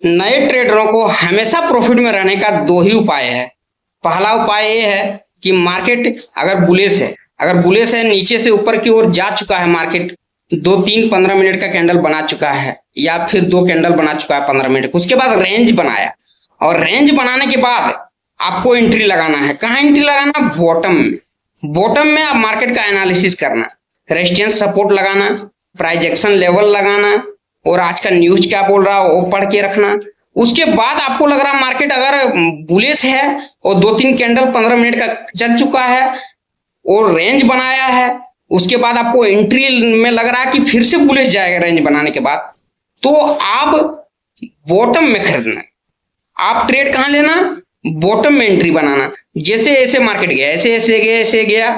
नए ट्रेडरों को हमेशा प्रॉफिट में रहने का दो ही उपाय है। पहला उपाय ये है कि मार्केट अगर बुलिश है नीचे से ऊपर की ओर जा चुका है, मार्केट 2-3-15 मिनट का कैंडल बना चुका है या फिर 2 कैंडल बना चुका है 15 मिनट, उसके बाद रेंज बनाया और रेंज बनाने के बाद आपको एंट्री लगाना है। कहाँ एंट्री लगाना? बॉटम में आप मार्केट का एनालिसिस करना, रेजिस्टेंस सपोर्ट लगाना, प्राइस एक्शन लेवल लगाना और आज का न्यूज क्या बोल रहा है वो पढ़ के रखना। उसके बाद आपको लग रहा मार्केट अगर बुलिश है और 2-3 कैंडल 15 मिनट का चल चुका है और रेंज बनाया है, उसके बाद आपको एंट्री में लग रहा है कि फिर से बुलिश जाएगा रेंज बनाने के बाद, तो आप बॉटम में खरीदना। आप ट्रेड कहाँ लेना? बॉटम में एंट्री बनाना। जैसे ऐसे मार्केट गया, ऐसे गया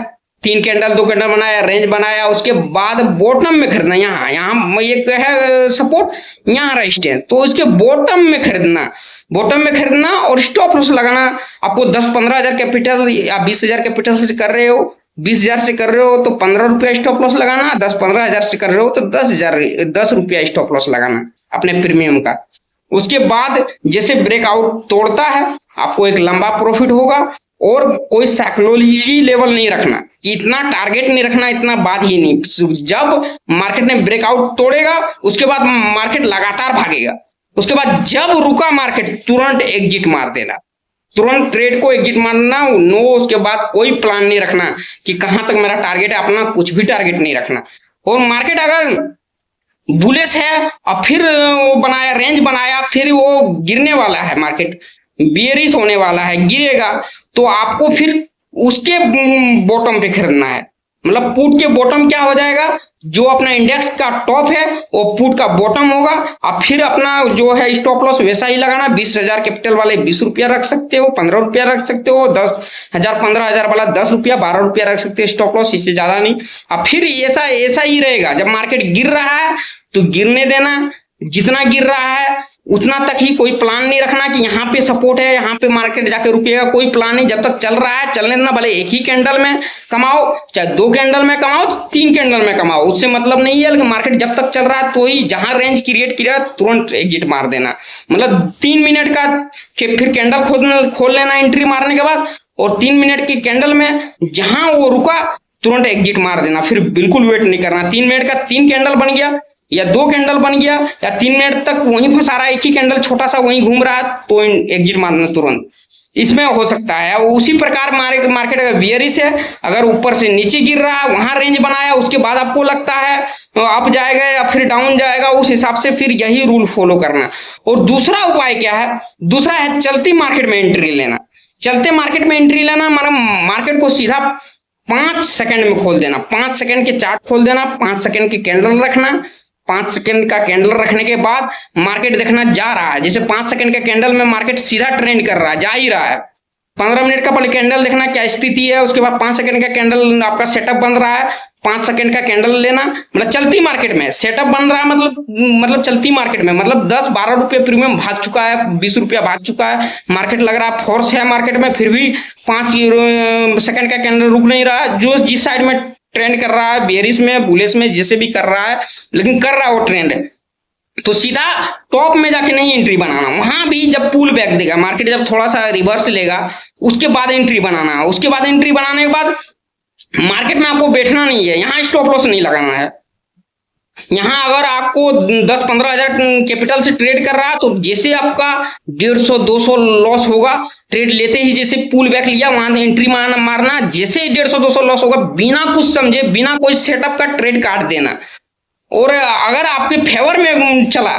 3 कैंडल 2 कैंडल बनाया, रेंज बनाया, उसके बाद बॉटम में खरीदना। यहाँ एक है सपोर्ट, यहाँ रेजिस्टेंस, तो इसके बॉटम में खरीदना और स्टॉप लॉस लगाना। आपको 10-15 हजार कैपिटल या 20,000 कैपिटल से कर रहे हो, 20,000 से कर रहे हो तो 15 रुपया स्टॉप लॉस लगाना, 10-15 हजार से कर रहे हो तो 10 रुपया स्टॉप लॉस लगाना अपने प्रीमियम का। उसके बाद जैसे ब्रेकआउट तोड़ता है आपको एक लंबा प्रॉफिट होगा और कोई साइकोलॉजी लेवल नहीं रखना कि इतना टारगेट नहीं रखना, इतना बाद ही नहीं। जब मार्केट ने ब्रेकआउट तोड़ेगा उसके बाद मार्केट लगातार भागेगा, उसके बाद जब रुका मार्केट तुरंत एग्जिट मार देना, तुरंत ट्रेड को एग्जिट मारना। नो, उसके बाद कोई प्लान नहीं रखना कि कहां तक मेरा टारगेट है, अपना कुछ भी टारगेट नहीं रखना। और मार्केट अगर बुलिश है और फिर वो बनाया रेंज बनाया, फिर वो गिरने वाला है, मार्केट बेयरिश होने वाला है, गिरेगा, तो आपको फिर उसके बॉटम पे खरीदना है। मतलब पुट के बॉटम क्या हो जाएगा? जो अपना इंडेक्स का टॉप है वो पुट का बॉटम होगा और फिर अपना जो है स्टॉप लॉस वैसा ही लगाना। 20,000 कैपिटल वाले 20 रुपया रख सकते हो, 15 रुपया रख सकते हो, 10,000 15,000 वाला 10 रुपया 12 रुपया रख सकते हो स्टॉप लॉस, इससे ज्यादा नहीं। और फिर ऐसा ही रहेगा। जब मार्केट गिर रहा है तो गिरने देना, जितना गिर रहा है उतना तक ही। कोई प्लान नहीं रखना कि यहाँ पे सपोर्ट है, यहाँ पे मार्केट जाके रुकेगा, कोई प्लान नहीं। जब तक चल रहा है चलने देना, भले एक ही कैंडल में कमाओ, चाहे 2 कैंडल में कमाओ, 3 कैंडल में कमाओ, उससे मतलब नहीं है। लेकिन मार्केट जब तक चल रहा है तो ही जहां रेंज क्रिएट किया तुरंत एग्जिट मार देना। मतलब 3 मिनट का फिर कैंडल खोल लेना एंट्री मारने के बाद, और 3 मिनट की कैंडल में जहां वो रुका तुरंत एग्जिट मार देना। फिर बिल्कुल वेट नहीं करना। 3 मिनट का 3 कैंडल बन गया या 2 कैंडल बन गया या 3 मिनट तक वहीं फंसा रहा है, एक ही कैंडल छोटा सा वहीं घूम रहा है, तो एग्जिट मारना तुरंत। इसमें हो सकता है उसी प्रकार मार्केट अगर बियरिश है, अगर ऊपर से नीचे गिर रहा है, वहां रेंज बनाया, उसके बाद आपको लगता है तो अप जाएगा या फिर डाउन जाएगा, उस हिसाब से फिर यही रूल फॉलो करना। और दूसरा उपाय क्या है? दूसरा है चलती मार्केट में एंट्री लेना। चलते मार्केट में एंट्री लेना मतलब मार्केट को सीधा 5 सेकंड में खोल देना, 5 सेकंड के चार्ट खोल देना, 5 सेकंड की कैंडल रखना। 5 सेकंड का कैंडल रखने के बाद मार्केट देखना जा रहा है। जैसे 5 सेकंड के कैंडल में मार्केट सीधा ट्रेंड कर रहा है, जा ही रहा है। 15 मिनट का पहले कैंडल देखना क्या स्थिति है, उसके बाद 5 सेकंड का कैंडल आपका सेटअप बन रहा है, 5 सेकंड का कैंडल लेना। मतलब चलती मार्केट में सेटअप बन रहा है, मतलब चलती मार्केट में मतलब 10-12 रुपये प्रीमियम भाग चुका है, 20 रुपया भाग चुका है, मार्केट लग रहा है फोर्स है मार्केट में, फिर भी 5 सेकंड का कैंडल रुक नहीं रहा है। जो जिस साइड में ट्रेंड कर रहा है, बेरिश में बुलिश में जैसे भी कर रहा है, लेकिन कर रहा है वो ट्रेंड, तो सीधा टॉप में जाके नहीं एंट्री बनाना। वहां भी जब पुल बैक देगा मार्केट, जब थोड़ा सा रिवर्स लेगा, उसके बाद एंट्री बनाना। उसके बाद एंट्री बनाने के बाद मार्केट में आपको बैठना नहीं है, यहाँ स्टॉप लॉस नहीं लगाना है। यहाँ अगर आपको 10-15 हजार कैपिटल से ट्रेड कर रहा है तो जैसे आपका 150-200 लॉस होगा, ट्रेड लेते ही जैसे पुल बैक लिया वहां एंट्री मारना, जैसे ही 150-200 लॉस होगा बिना कुछ समझे, बिना कोई सेटअप का ट्रेड काट देना। और अगर आपके फेवर में चला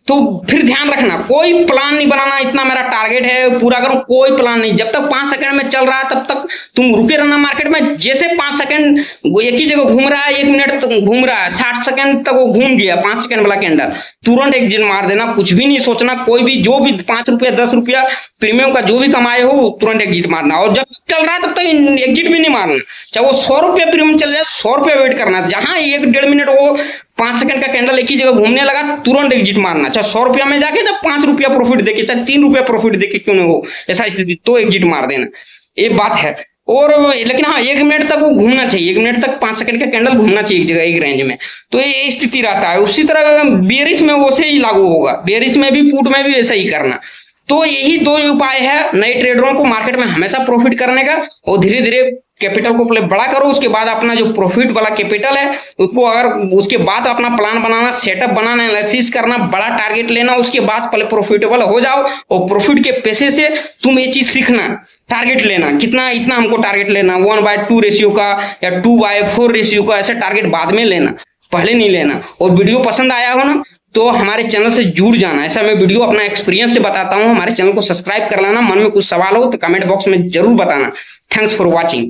तो फिर ध्यान रखना, कोई प्लान नहीं बनाना, इतना मेरा टारगेट है पूरा करूं, कोई प्लान नहीं। जब तक 5 सेकंड में चल रहा है तब तक तुम रुके रहना मार्केट में। जैसे 5 सेकंड एक ही जगह घूम रहा है, 1 मिनट तक घूम रहा है, 60 सेकंड तक वो घूम गया 5 सेकंड वाला कैंडल, तुरंत एग्जिट मार देना। कुछ भी नहीं सोचना, कोई भी जो भी 5 रुपया 10 रुपया प्रीमियम का जो भी कमाए हो तुरंत एग्जिट मारना। और जब चल रहा है तब तक एग्जिट भी नहीं मारना, चाहे वो 100 रुपया प्रीमियम चल जाए, 100 रुपया वेट करना। जहां 1-1.5 मिनट वो 5 सेकंड का कैंडल एक ही जगह घूमने लगा तुरंत एग्जिट मारना। चाहे 100 रुपया में जाके जब 5 रुपया प्रॉफिट देके, चाहे 3 रुपया प्रॉफिट देके क्यों नहीं हो, ऐसा स्थिति तो एग्जिट मार देना। ये बात है। और लेकिन हाँ 1 मिनट तक वो घूमना चाहिए, 1 मिनट तक 5 सेकंड का कैंडल घूमना चाहिए एक जगह एक रेंज में, तो ये स्थिति रहता है। उसी तरह बेयरिश में वैसे ही लागू होगा, बेयरिश में भी पुट में भी वैसा ही करना। तो यही दो उपाय है नए ट्रेडरों को मार्केट में हमेशा प्रॉफिट करने का, और धीरे धीरे कैपिटल को पहले बड़ा करो, उसके बाद अपना जो प्रॉफिट वाला कैपिटल है उसको, अगर उसके बाद अपना प्लान बनाना, सेटअप बनाना, एनालिसिस करना, बड़ा टारगेट लेना, उसके बाद पहले प्रॉफिटेबल हो जाओ, और प्रॉफिट के पैसे से तुम ये चीज सीखना, टारगेट लेना, कितना इतना हमको टारगेट लेना 1/2 रेशियो का या 2/4 रेशियो का, ऐसा टारगेट बाद में लेना, पहले नहीं लेना। और वीडियो पसंद आया हो ना तो हमारे चैनल से जुड़ जाना, ऐसा मैं वीडियो अपना एक्सपीरियंस से बताता हूँ। हमारे चैनल को सब्सक्राइब कर लेना, मन में कुछ सवाल हो तो कमेंट बॉक्स में जरूर बताना। Thanks for watching.